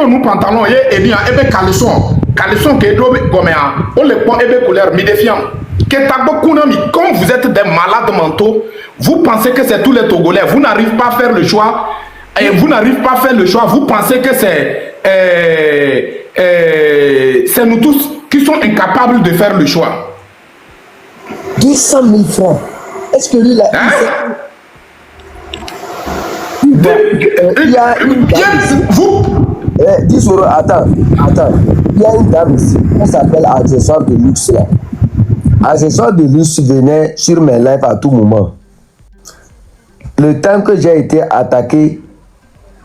nous pantalon et bien caleçon que do comme on les prend et couleur mi défiant comme vous êtes des malades mentaux, vous pensez que c'est tous les Togolais, vous n'arrivez pas à faire le choix et vous n'arrivez pas à faire le choix, vous pensez que c'est nous tous qui sommes incapables de faire le choix. 200 000 francs. Est-ce que lui là il y a une dame vous 10 euros, attends. Il y a une dame ici, elle s'appelle Accessoire de luxe là. Accessoire de luxe venait sur mes lives à tout moment. Le temps que j'ai été attaqué,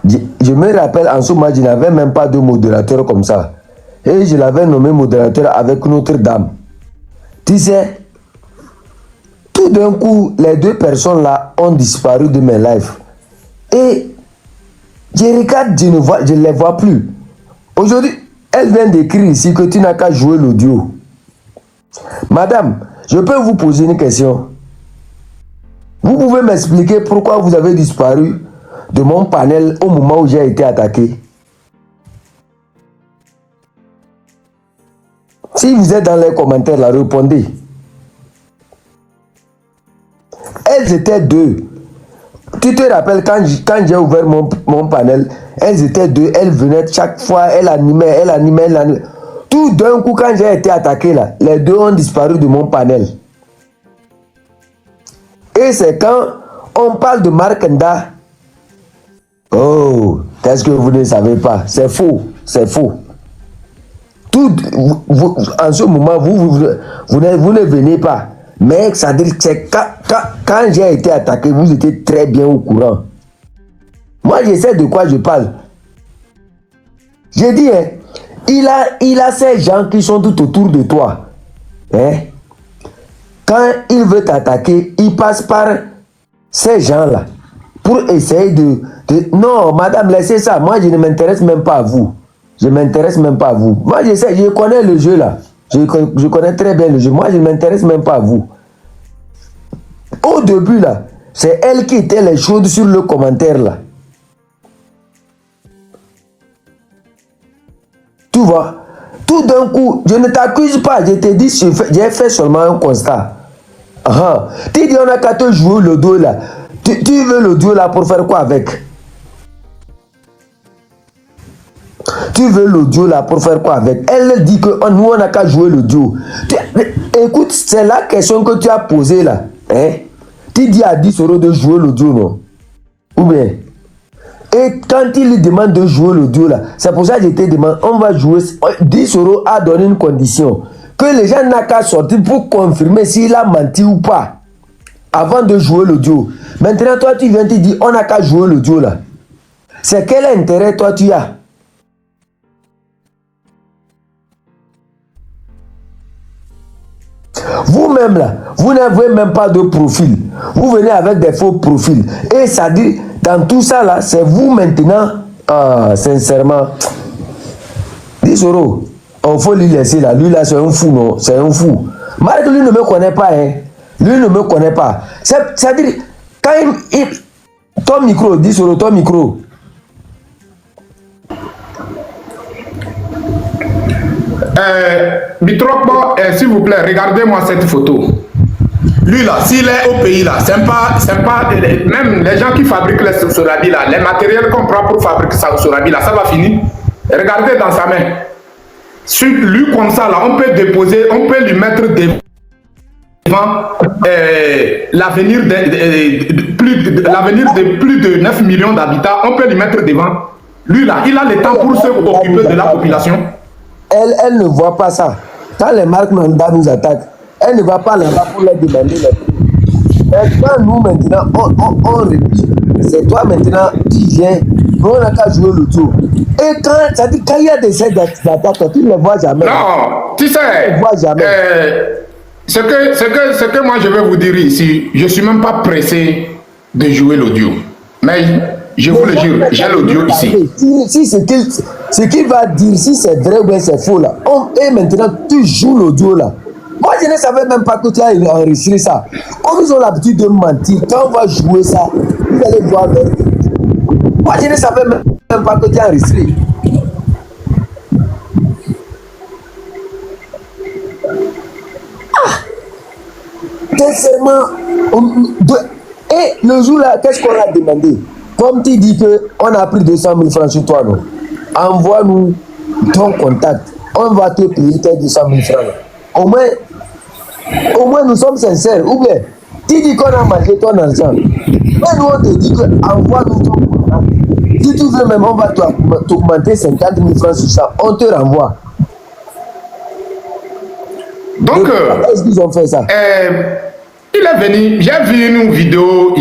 je me rappelle en ce moment, je n'avais même pas de modérateur comme ça. Et je l'avais nommé modérateur avec une autre dame. Tu sais, tout d'un coup, les deux personnes là ont disparu de mes lives. Et je regarde, je ne les vois plus. Aujourd'hui, elle vient d'écrire ici que tu n'as qu'à jouer l'audio. Madame, je peux vous poser une question. Vous pouvez m'expliquer pourquoi vous avez disparu de mon panel au moment où j'ai été attaqué? Si vous êtes dans les commentaires, là, répondez. Elles étaient deux. Tu te rappelles quand j'ai ouvert mon panel, elles étaient deux, elles venaient chaque fois, elles animaient. Tout d'un coup, quand j'ai été attaqué là, les deux ont disparu de mon panel. Et c'est quand on parle de Markenda. Oh, qu'est-ce que vous ne savez pas? C'est faux, c'est faux. En ce moment, vous ne venez pas. Mais ça veut dire que quand j'ai été attaqué, vous étiez très bien au courant. Moi, je sais de quoi je parle. J'ai dit, hein, il a ces gens qui sont tout autour de toi. Hein? Quand il veut t'attaquer, il passe par ces gens-là pour essayer de... Non, madame, laissez ça. Moi, je ne m'intéresse même pas à vous. Je ne m'intéresse même pas à vous. Moi, je sais, je connais le jeu là. Je connais très bien le jeu. Moi, je ne m'intéresse même pas à vous. Au début là, c'est elle qui était les chaudes sur le commentaire là. Tu vois, tout d'un coup, je ne t'accuse pas. Je te dis, j'ai fait seulement un constat. Tu dis, on a qu'à te jouer le dos là. Tu veux le duo là pour faire quoi avec? Tu veux le duo là pour faire quoi avec? Elle dit que nous on n'a qu'à jouer le duo. Écoute, c'est la question que tu as posée là. Hein? Tu dis à 10 euros de jouer le duo, non? Ou bien? Et quand il lui demande de jouer le duo là, c'est pour ça que je te demande, on va jouer 10 euros à donner une condition. Que les gens n'ont qu'à sortir pour confirmer s'il a menti ou pas. Avant de jouer le duo. Maintenant, toi, tu viens te dire, on n'a qu'à jouer le duo là. C'est quel intérêt toi tu as? Vous-même là, vous n'avez même pas de profil. Vous venez avec des faux profils. Et ça dit, dans tout ça là, c'est vous maintenant. Sincèrement, 10 euros. On faut lui laisser là. Lui là, c'est un fou, non? C'est un fou. Marc, lui ne me connaît pas, hein. Lui ne me connaît pas. C'est-à-dire, quand ton micro, 10 euros, ton micro. Bitrokbo, s'il vous plaît, regardez-moi cette photo. Lui là, s'il est au pays là, c'est pas même les gens qui fabriquent les sorabi là, les matériels qu'on prend pour fabriquer ça sorabi là, ça va finir. Regardez dans sa main. Sur lui comme ça là, on peut déposer, on peut lui mettre devant l'avenir de plus de 9 millions d'habitants, on peut lui mettre devant. Lui là, il a le temps pour s'occuper de la population. Elle ne voit pas ça. Quand les marques Manda nous attaquent, elle ne va pas là-bas pour leur demander les prix. Mais quand nous maintenant, on réduit, c'est toi maintenant qui viens, nous on n'a qu'à jouer le tour. Et quand il y a des attaques, tu ne les vois jamais. Non, tu sais, tu ne les vois jamais. Ce que moi je vais vous dire ici, je ne suis même pas pressé de jouer l'audio. Mais je vous le jure, j'ai l'audio ici. Si ce qu'il va dire, si c'est vrai ou bien c'est faux là, et maintenant tu joues l'audio là. Moi je ne savais même pas que tu as enregistré ça. Comme ils ont l'habitude de mentir, quand on va jouer ça, vous allez voir. Moi je ne savais même même pas que tu es enregistré. Sincèrement, et le jour-là, qu'est-ce qu'on a demandé? Comme tu dis qu'on a pris 200 000 francs sur toi, non? Envoie-nous ton contact. On va te payer tes 200 000 francs. Au moins, nous sommes sincères. Ou bien, tu dis qu'on a mangé ton argent. Mais nous, on te dit que envoie-nous ton contact. Si tu veux même, on va t'augmenter 50 000 francs sur ça. On te renvoie. Donc, est-ce qu'ils ont fait ça? Il est venu, j'ai vu une vidéo,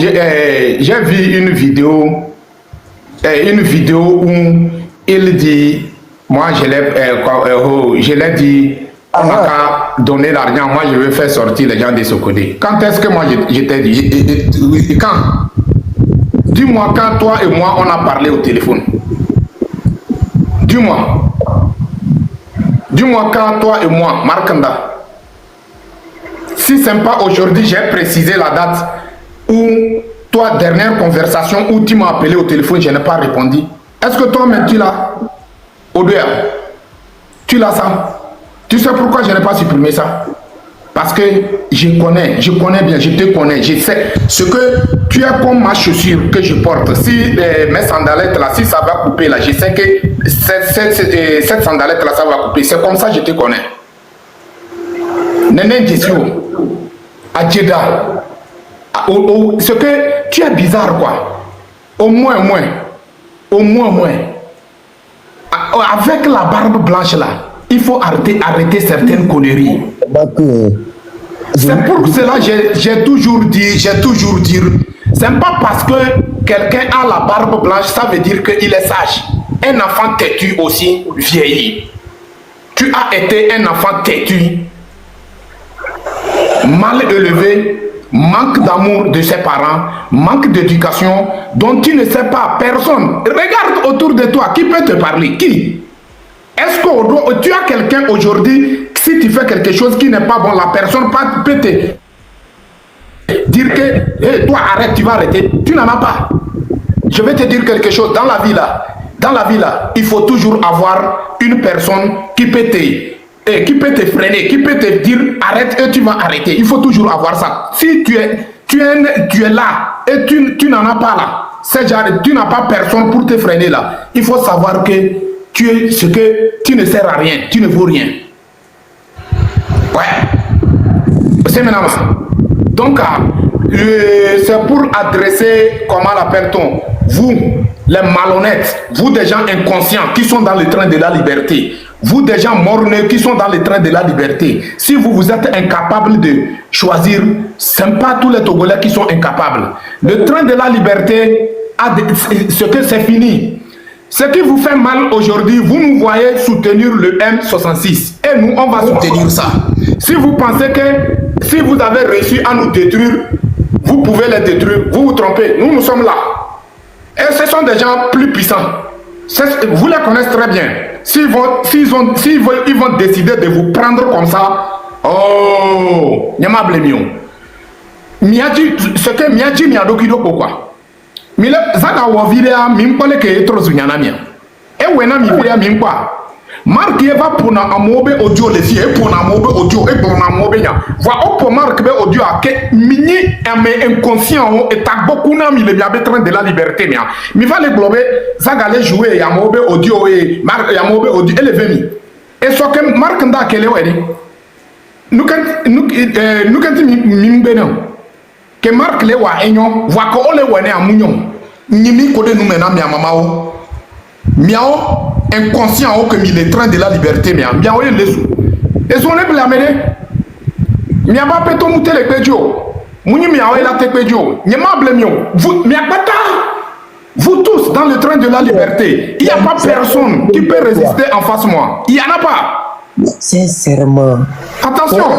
où il dit, moi je l'ai dit, on n'a qu'à donner l'argent, moi je veux faire sortir les gens de Sokodé. Quand est-ce que moi je t'ai dit? Quand? Dis-moi quand toi et moi on a parlé au téléphone. Dis-moi. Dis-moi quand toi et moi, Markanda. Si c'est pas aujourd'hui, j'ai précisé la date où toi, dernière conversation, où tu m'as appelé au téléphone, je n'ai pas répondu. Est-ce que toi-même tu l'as? Odeur, tu l'as ça? Tu sais pourquoi je n'ai pas supprimé ça? Parce que je connais bien, je te connais, je sais ce que tu as comme ma chaussure que je porte. Si mes sandalettes là, si ça va couper là, je sais que cette sandalette là, ça va couper. C'est comme ça que je te connais. Néné Djessio, à Jeddah, ce que tu es bizarre quoi. Au moins. Avec la barbe blanche là, il faut arrêter certaines conneries. C'est pour cela que j'ai toujours dit, c'est pas parce que quelqu'un a la barbe blanche, ça veut dire qu'il est sage. Un enfant têtu aussi vieillit. Tu as été un enfant têtu, mal élevé, manque d'amour de ses parents, manque d'éducation, dont tu ne sais pas, personne. Regarde autour de toi, qui peut te parler? Qui? Est-ce que tu as quelqu'un aujourd'hui, si tu fais quelque chose qui n'est pas bon, la personne peut te dire que hey, toi arrête, tu vas arrêter? Tu n'en as pas. Je vais te dire quelque chose, dans la vie là, il faut toujours avoir une personne qui peut te freiner, qui peut te dire arrête et tu vas arrêter. Il faut toujours avoir ça. Si tu es là et tu n'en as pas là, c'est-à-dire tu n'as pas personne pour te freiner là, il faut savoir que tu es ce que tu ne sers à rien, tu ne vaux rien. Ouais. C'est maintenant. Donc, c'est pour adresser, comment l'appelle-t-on, vous, les malhonnêtes, vous des gens inconscients qui sont dans le train de la liberté, vous des gens morneux qui sont dans le train de la liberté, si vous êtes incapables de choisir, ce n'est pas tous les Togolais qui sont incapables. Le train de la liberté, ce que c'est fini. Ce qui vous fait mal aujourd'hui, vous nous voyez soutenir le M66 et nous, on va soutenir ça. Si vous pensez que si vous avez réussi à nous détruire, vous pouvez les détruire, vous vous trompez. Nous sommes là. Et ce sont des gens plus puissants. Vous les connaissez très bien. Ils vont décider de vous prendre comme ça. Oh, Nyamable Mion. Ce que Miyaji Miyadokido quoi. Mile zaga wavirea mimpole ke etro zunyana mia. E wena mivirea mimpa. Mark eva pona amobe audio le fie pona amobe audio e pona amobe nya. Va opo mark be audio a ke mini ame inconscient et beaucoup na mi le biabe train de la liberté mia. Mi va le globe zaga le jouer ya amobe audio e mark ya amobe audio eleve mi. E so ke mark nda kele wedi. Nukanti mimbe na. Que marque les wa enyo voit que on les wene amunyon nimi kode nous maintenant mia mamao miao inconscient o que mi le train de la liberté mia miao les lesu et son les blamé mia ba peto muté le pedio muni miao la te pedio nyama blamio vous mia bata vous tous dans le train de la liberté il y a pas personne qui peut résister en face de moi il y en a pas. Sincèrement. Attention,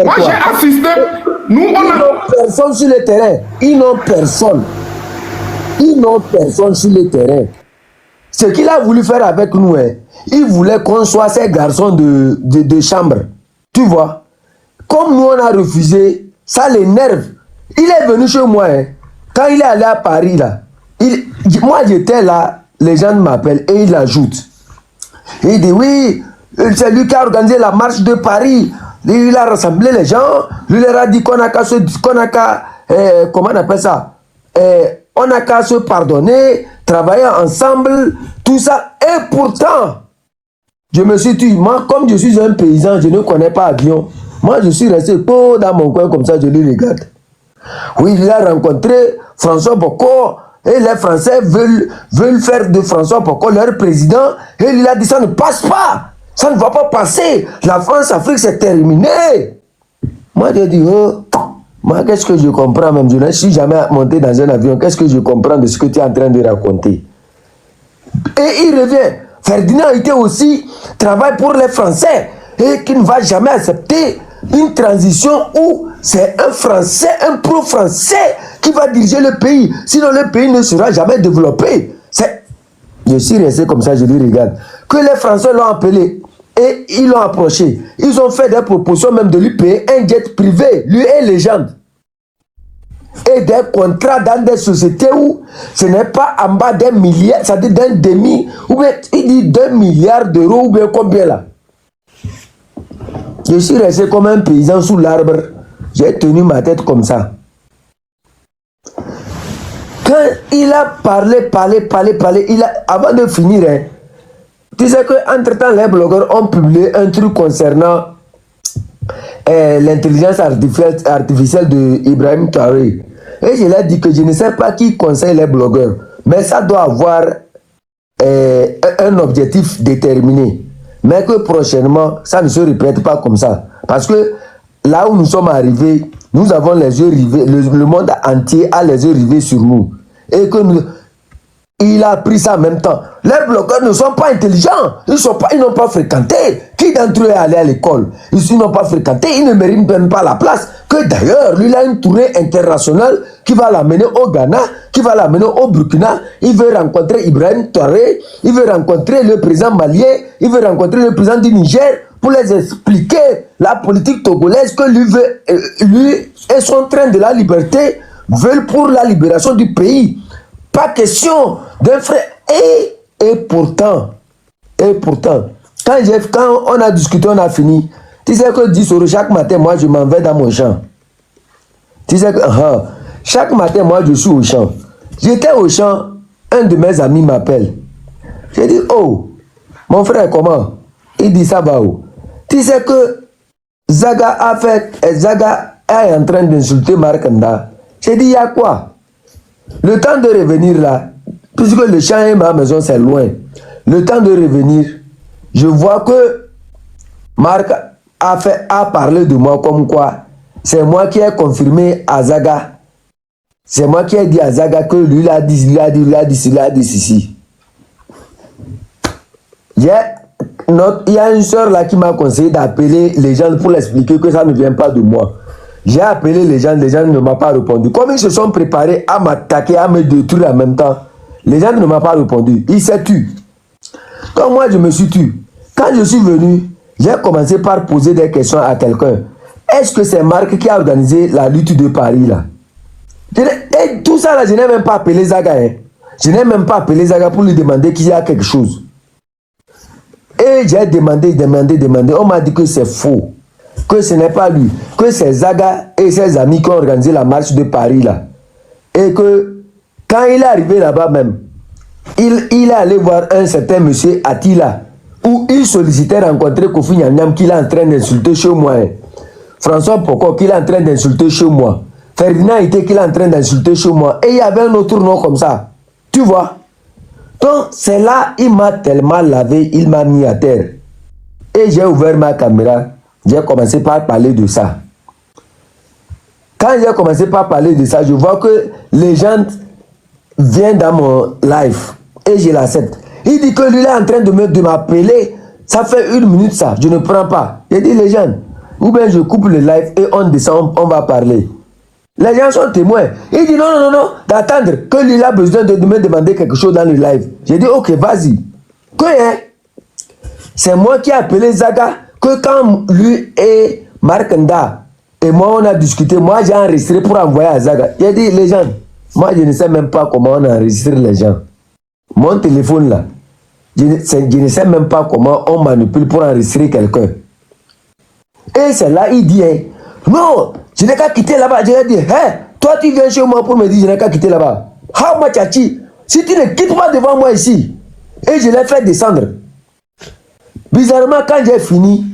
moi j'ai assisté. Nous, on a personne sur le terrain. Ils n'ont personne. Ils n'ont personne sur le terrain. Ce qu'il a voulu faire avec nous, il voulait qu'on soit ces garçons de chambre. Tu vois? Comme nous, on a refusé, ça l'énerve. Il est venu chez moi. Quand il est allé à Paris, là, moi j'étais là. les gens m'appellent et il ajoute. Il dit oui, c'est lui qui a organisé la marche de Paris. Il a rassemblé les gens. Lui leur a dit qu'on a qu'à comment on appelle ça? On a qu'à se pardonner, travailler ensemble, tout ça. Et pourtant, je me suis dit, moi, comme je suis un paysan, je ne connais pas avion. Moi, je suis resté dans mon coin comme ça, je le regarde. Oui, il a rencontré François Bocco et les Français veulent faire de François Bocco leur président. Et il a dit, ça ne passe pas. Ça ne va pas passer. La France-Afrique, c'est terminé. Moi, j'ai dit, oh, moi, qu'est-ce que je comprends même? Je ne suis jamais monté dans un avion. Qu'est-ce que je comprends de ce que tu es en train de raconter? Et il revient. Ferdinand était aussi travaille pour les Français et qui ne va jamais accepter une transition où c'est un Français, un pro-français qui va diriger le pays. Sinon, le pays ne sera jamais développé. Je suis resté comme ça, je dis, regarde. Que les Français l'ont appelé et ils l'ont approché. Ils ont fait des propositions même de lui payer un jet privé, lui et Légende. Et des contrats dans des sociétés où ce n'est pas en bas d'un milliard, c'est-à-dire d'un demi, ou bien il dit 2 milliards d'euros, ou bien combien là. Je suis resté comme un paysan sous l'arbre. J'ai tenu ma tête comme ça. Quand il a parlé, avant de finir, hein, tu sais qu'entre-temps, les blogueurs ont publié un truc concernant l'intelligence artificielle de Ibrahim Traoré. Et je leur ai dit que je ne sais pas qui conseille les blogueurs, mais ça doit avoir un objectif déterminé. Mais que prochainement, ça ne se répète pas comme ça. Parce que là où nous sommes arrivés, nous avons les yeux rivés, le monde entier a les yeux rivés sur nous. Et que il a pris ça en même temps. Les blogueurs ne sont pas intelligents. Ils n'ont pas fréquenté. Qui d'entre eux est allé à l'école? Ils n'ont pas fréquenté. Ils ne méritent même pas la place. Que d'ailleurs, lui, il a une tournée internationale qui va l'amener au Ghana, qui va l'amener au Burkina. Il veut rencontrer Ibrahim Traoré. Il veut rencontrer le président malien. Il veut rencontrer le président du Niger pour les expliquer la politique togolaise que lui et son train de la liberté veulent pour la libération du pays. Pas question d'un frère. Et pourtant, quand on a discuté, on a fini. Tu sais que 10 euros chaque matin, moi je m'en vais dans mon champ. Tu sais que chaque matin, moi je suis au champ. J'étais au champ, un de mes amis m'appelle. J'ai dit, oh, mon frère, comment? Il dit, ça va où? Tu sais que Zaga est en train d'insulter Markanda. J'ai dit, il y a quoi? Le temps de revenir là, puisque le champ et ma maison c'est loin, le temps de revenir, je vois que Marc a parlé de moi comme quoi c'est moi qui ai confirmé à Zaga. C'est moi qui ai dit à Zaga que lui il a dit ceci. Il y a une soeur là qui m'a conseillé d'appeler les gens pour l'expliquer que ça ne vient pas de moi. J'ai appelé les gens ne m'ont pas répondu. Comme ils se sont préparés à m'attaquer, à me détruire en même temps, les gens ne m'ont pas répondu. Ils s'est tué. Donc moi, je me suis tué. Quand je suis venu, j'ai commencé par poser des questions à quelqu'un. Est-ce que c'est Marc qui a organisé la lutte de Paris là? Et tout ça là, je n'ai même pas appelé Zaga. Hein. Je n'ai même pas appelé Zaga pour lui demander qu'il y a quelque chose. Et j'ai demandé. On m'a dit que c'est faux. Que ce n'est pas lui, que c'est Zaga et ses amis qui ont organisé la marche de Paris là. Et que quand il est arrivé là-bas même, il est allé voir un certain monsieur Attila, où il sollicitait rencontrer Kofi Nyanyam qu'il est en train d'insulter chez moi. Hein. François Poko qu'il est en train d'insulter chez moi. Ferdinand était qu'il est en train d'insulter chez moi. Et il y avait un autre nom comme ça. Tu vois? Donc c'est là, il m'a tellement lavé, il m'a mis à terre. Et j'ai ouvert ma caméra. J'ai commencé par parler de ça. Quand j'ai commencé par parler de ça, je vois que les gens viennent dans mon live et je l'accepte. Il dit que lui est en train de m'appeler. Ça fait 1 minute ça, je ne prends pas. J'ai dit les gens, ou bien je coupe le live et on descend, on va parler. Les gens sont témoins. Il dit non, d'attendre que lui a besoin de me demander quelque chose dans le live. J'ai dit ok, vas-y. Que hein? C'est moi qui ai appelé Zaga. Que quand lui et Markanda et moi on a discuté, moi j'ai enregistré pour envoyer à Zaga. J'ai dit les gens, moi je ne sais même pas comment on enregistre les gens. Mon téléphone là, je ne sais même pas comment on manipule pour enregistrer quelqu'un. Et c'est là, il dit, hein, non, je n'ai qu'à quitter là-bas. Je lui ai dit, hein, toi tu viens chez moi pour me dire, je n'ai qu'à quitter là-bas. How much Achi? Si tu ne quittes pas devant moi ici, et je l'ai fait descendre. Bizarrement, quand j'ai fini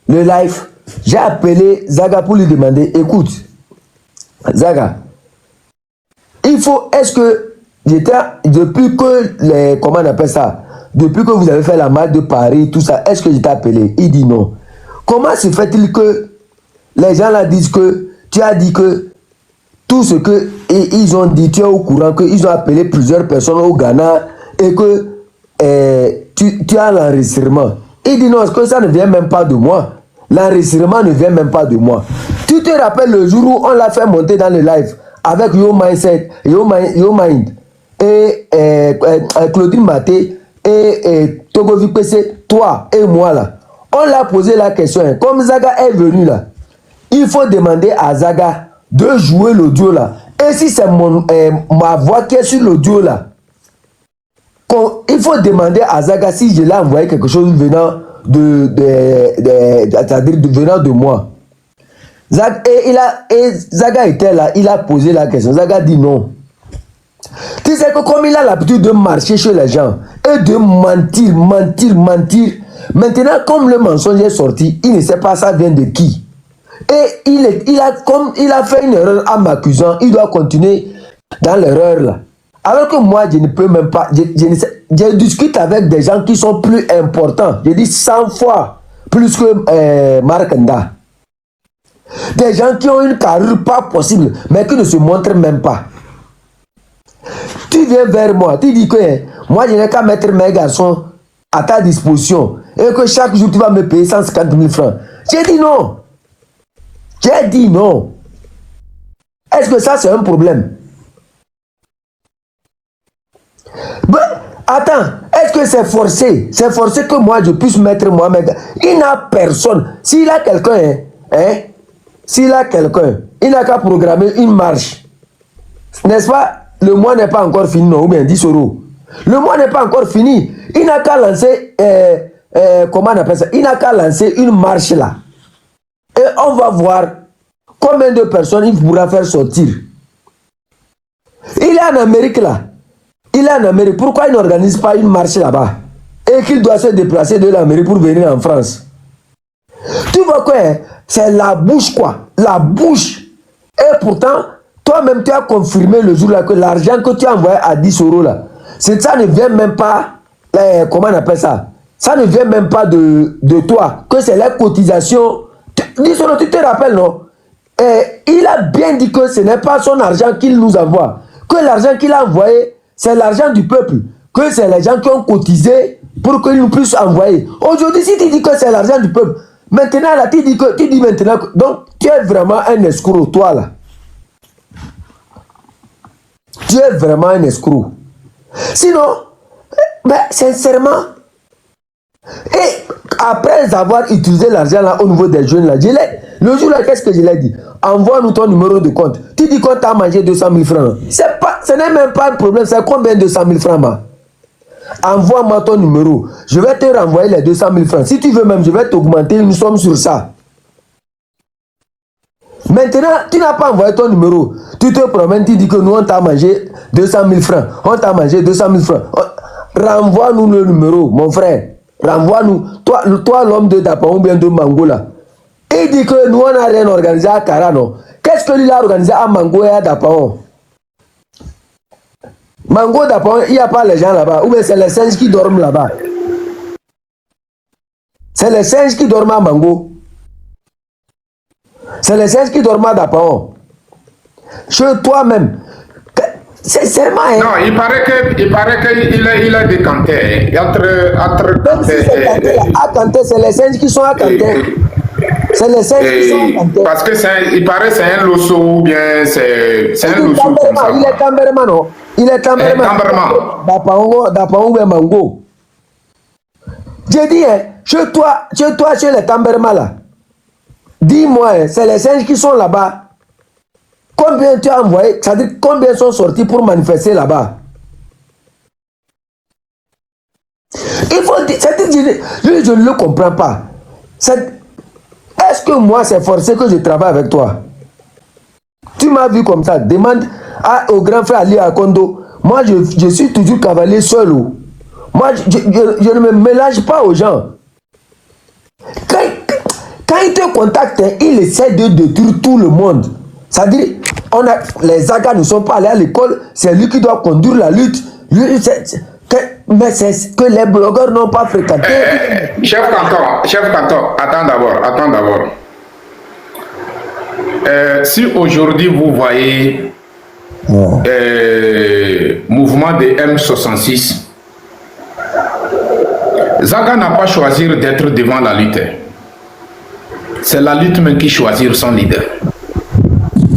le live, j'ai appelé Zaga pour lui demander, écoute, Zaga, il faut, est-ce que depuis que les, comment on appelle ça, depuis que vous avez fait la marche de Paris, tout ça, est-ce que je t'ai appelé? Il dit non. Comment se fait-il que les gens là disent que tu as dit que tout ce que ils ont dit, tu es au courant qu'ils ont appelé plusieurs personnes au Ghana et que tu as l'enregistrement. Il dit non, parce que ça ne vient même pas de moi. L'enregistrement ne vient même pas de moi. Tu te rappelles le jour où on l'a fait monter dans le live avec Yo Mindset, Yo Mind et Claudine Maté et Togo VPC, toi et moi là. On l'a posé la question. Comme Zaga est venu là, il faut demander à Zaga de jouer l'audio là. Et si c'est ma voix qui est sur l'audio là, il faut demander à Zaga si je l'ai envoyé quelque chose venant venant de moi. Zaga était là, il a posé la question. Zaga dit non. Tu sais que comme il a l'habitude de marcher chez les gens et de mentir, maintenant comme le mensonge est sorti, il ne sait pas ça vient de qui. Et il a fait une erreur en m'accusant, il doit continuer dans l'erreur là. Alors que moi, je ne peux même pas, je discute avec des gens qui sont plus importants. Je dis 100 fois plus que Marc Nda. Des gens qui ont une carrure pas possible, mais qui ne se montrent même pas. Tu viens vers moi, tu dis que moi, je n'ai qu'à mettre mes garçons à ta disposition et que chaque jour, tu vas me payer 150 000 francs. J'ai dit non. J'ai dit non. Est-ce que ça, c'est un problème? Ben, attends, est-ce que c'est forcé? C'est forcé que moi, je puisse mettre moi-même. Il n'a personne. S'il a quelqu'un, s'il a quelqu'un, il n'a qu'à programmer une marche. N'est-ce pas? Le mois n'est pas encore fini, non? Ou bien 10 euros. Le mois n'est pas encore fini. Il n'a qu'à lancer, comment on appelle ça? Il n'a qu'à lancer une marche là. Et on va voir combien de personnes il pourra faire sortir. Il est en Amérique là. Il est en Amérique. Pourquoi il n'organise pas une marche là-bas? Et qu'il doit se déplacer de l'Amérique pour venir en France. Tu vois quoi? C'est la bouche quoi. La bouche. Et pourtant, toi-même tu as confirmé le jour là que l'argent que tu as envoyé à 10 euros là, ça ne vient même pas, comment on appelle ça? Ça ne vient même pas de toi. Que c'est la cotisation. 10 euros, tu te rappelles non? Il a bien dit que ce n'est pas son argent qu'il nous envoie. Que l'argent qu'il a envoyé, c'est l'argent du peuple. Que c'est les gens qui ont cotisé pour qu'ils nous puissent envoyer. Aujourd'hui, si tu dis que c'est l'argent du peuple, maintenant là, tu dis maintenant que, donc tu es vraiment un escroc, toi là. Tu es vraiment un escroc. Sinon, mais sincèrement, et après avoir utilisé l'argent là au niveau des jeunes là, le jour là, qu'est-ce que je l'ai dit? Envoie-nous ton numéro de compte. Tu dis qu'on t'a mangé 200 000 francs. Ce n'est même pas un problème. C'est combien 200 000 francs, ma? Envoie-moi ton numéro. Je vais te renvoyer les 200 000 francs. Si tu veux même, je vais t'augmenter une somme sur ça. Maintenant, tu n'as pas envoyé ton numéro. Tu te promènes, tu dis que nous, on t'a mangé 200 000 francs. On t'a mangé 200 000 francs. Renvoie-nous le numéro, mon frère. Renvoie-nous. Toi l'homme de Dapa ou bien de Mango là. Il dit que nous, on n'a rien organisé à Karano. Qu'est-ce que lui a organisé à Mango et à Dapaon? Mango, Dapaon, il n'y a pas les gens là-bas. Ou bien c'est les singes qui dorment là-bas. C'est les singes qui dorment à Mango. C'est les singes qui dorment à Dapaon. Chez toi-même. Sincèrement. Non, il paraît qu'il a décanté. Entre Kanté, c'est les singes qui sont à Kanté. C'est les singes qui sont à Kanté. Parce que il paraît que c'est un loso ou bien c'est un loso comme ça. Il est camberman, non? Il est camberman. Dapaon ou bien Mango. J'ai dit, chez toi, chez les camberman là. Dis-moi, c'est les singes qui sont là-bas. Combien tu as envoyé? C'est-à-dire combien sont sortis pour manifester là-bas? Il faut dire, je ne le comprends pas. Est-ce que moi, c'est forcé que je travaille avec toi? Tu m'as vu comme ça. Demande au grand frère Ali Akondo. Moi, je suis toujours cavalier seul. Moi, je ne me mélange pas aux gens. Quand il te contacte, il essaie de détruire tout le monde. C'est-à-dire, les Zaga ne sont pas allés à l'école, c'est lui qui doit conduire la lutte. Mais c'est que les blogueurs n'ont pas fréquenté. Chef Canton, attends d'abord. Si aujourd'hui vous voyez mouvement de M66, Zaga n'a pas choisi d'être devant la lutte. C'est la lutte même qui choisit son leader.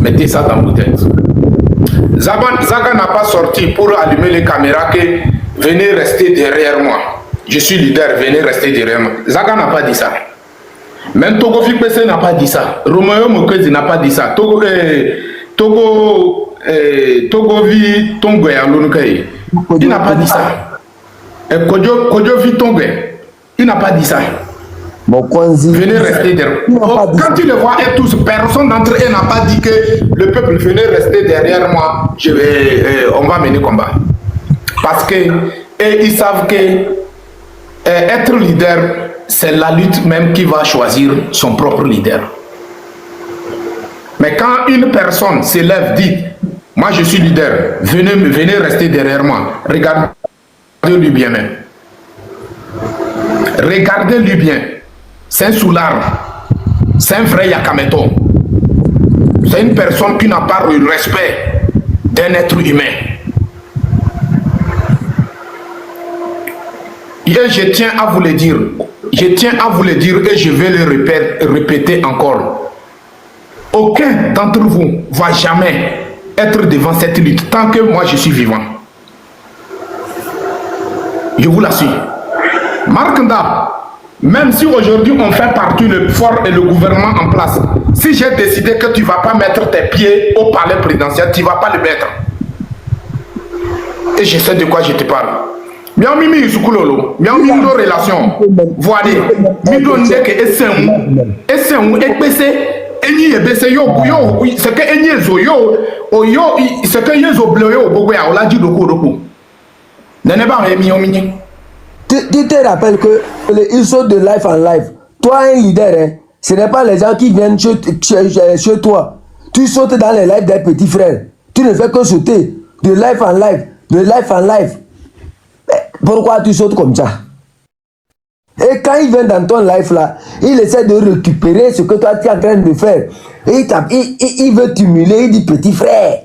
Mettez ça dans vos têtes. Zaga n'a pas sorti pour allumer les caméras que venez rester derrière moi. Je suis leader, venez rester derrière moi. Zaga n'a pas dit ça. Même Togo Fikpese n'a pas dit ça. Romayo Mokwezi n'a pas dit ça. Togo Vi Tongwe Alunukai. Il n'a pas dit ça. Kodjo Vi Tongwe. Il n'a pas dit ça. Venez rester derrière. Quand tu le vois et tous, personne d'entre eux n'a pas dit que le peuple venait rester derrière moi. On va mener combat. Parce que ils savent que être leader, c'est la lutte même qui va choisir son propre leader. Mais quand une personne s'élève, dit, moi je suis leader, venez rester derrière moi. Regardez-lui bien même. Regardez-lui bien. C'est un soulard. C'est un vrai Yakameto. C'est une personne qui n'a pas le respect d'un être humain. Et je tiens à vous le dire. Je tiens à vous le dire et je vais le répéter encore. Aucun d'entre vous ne va jamais être devant cette lutte tant que moi je suis vivant. Je vous l'assure. Marc Nda, même si aujourd'hui on fait partie le fort et le gouvernement en place, si j'ai décidé que tu ne vas pas mettre tes pieds au palais présidentiel, tu ne vas pas le mettre. Et je sais de quoi je te parle. Bien mimi isukulolo, bien mimi nos relations. Voilà, mido ndeke esen ekbese eni ebese yo c'est que eni ezo yo c'est que yezo bleu yo bogo ya ola ji doko. Nene ba emi omini. Tu te rappelles que ils sont de life en life. Toi, un leader, hein, ce n'est pas les gens qui viennent chez toi. Tu sautes dans les lives des petits frères. Tu ne fais que sauter de life en life, de life en life. Mais pourquoi tu sautes comme ça? Et quand il vient dans ton life là, il essaie de récupérer ce que toi tu es en train de faire. Et il veut t'humilier, il dit petit frère,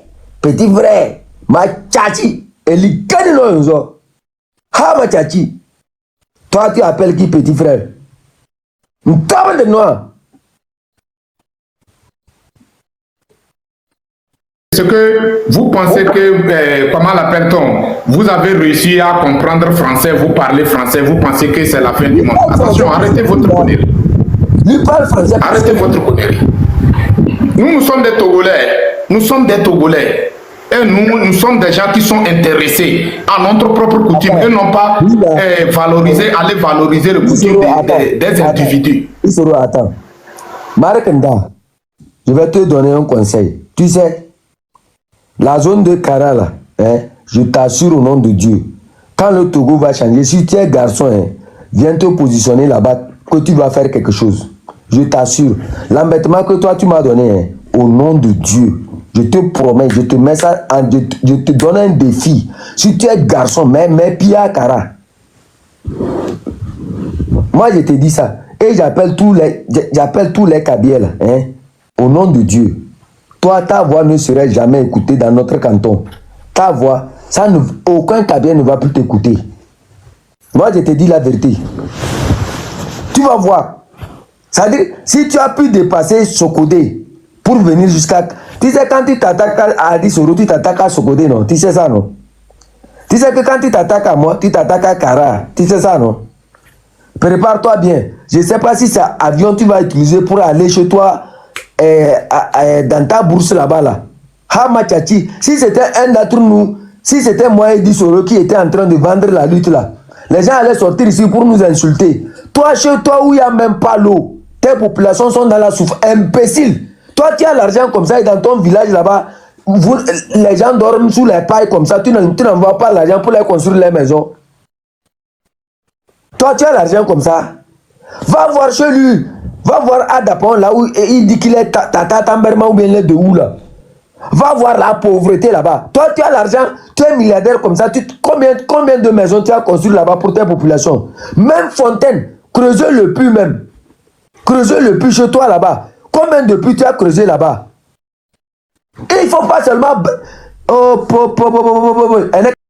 ma tchachi, et il gagne l'onzo. Ha ma tchachi. Toi, tu appelles qui petit frère? Une table de noix. Est-ce que vous pensez que, comment l'appelle-t-on, vous avez réussi à comprendre français, vous parlez français, vous pensez que c'est la fin du monde? Attention, arrêtez votre connerie. Lui parle français. Arrêtez votre connerie. Nous sommes des Togolais. Nous sommes des Togolais. Et nous sommes des gens qui sont intéressés à notre propre coutume et non pas aller valoriser le coutume des individus. Attends. Marc Nda, je vais te donner un conseil. Tu sais, la zone de Kara là, hein, je t'assure au nom de Dieu, quand le Togo va changer, si tu es garçon, hein, viens te positionner là-bas, que tu vas faire quelque chose. Je t'assure. L'embêtement que toi tu m'as donné, hein, au nom de Dieu, je te promets, je te mets ça, je te donne un défi. Si tu es garçon, mets pied à Kara. Moi, je te dis ça. Et j'appelle tous les Kabyles, hein, au nom de Dieu. Toi, ta voix ne serait jamais écoutée dans notre canton. Ta voix, aucun Kabyle ne va plus t'écouter. Moi, je te dis la vérité. Tu vas voir. C'est-à-dire, si tu as pu dépasser Sokodé pour venir jusqu'à... Tu sais, quand tu t'attaques à Adisoro, tu t'attaques à Sokodé, non? Tu sais ça, non? Tu sais que quand tu t'attaques à moi, tu t'attaques à Kara. Tu sais ça, non? Prépare-toi bien. Je ne sais pas si c'est avion tu vas utiliser pour aller chez toi dans ta bourse là-bas. Là. Hamachachi, si c'était un d'entre nous, si c'était moi et Disoro qui était en train de vendre la lutte là, Les gens allaient sortir ici pour nous insulter. Toi, chez toi où il n'y a même pas l'eau, tes populations sont dans la souffrance. Imbécile. Toi, tu as l'argent comme ça et dans ton village là-bas, les gens dorment sous les pailles comme ça. Tu n'envoies pas l'argent pour les construire les maisons. Toi, tu as l'argent comme ça. Va voir chez lui. Va voir Adapon là où il dit qu'il est Tata Tamberma ou bien il est de où là. Va voir la pauvreté là-bas. Toi, tu as l'argent, tu es milliardaire comme ça. Combien de maisons tu as construit là-bas pour tes populations? Même Fontaine, creusez le puits même. Creusez le puits chez toi là-bas. Combien de puits tu as creusé là-bas? Et il ne faut pas seulement... Oh,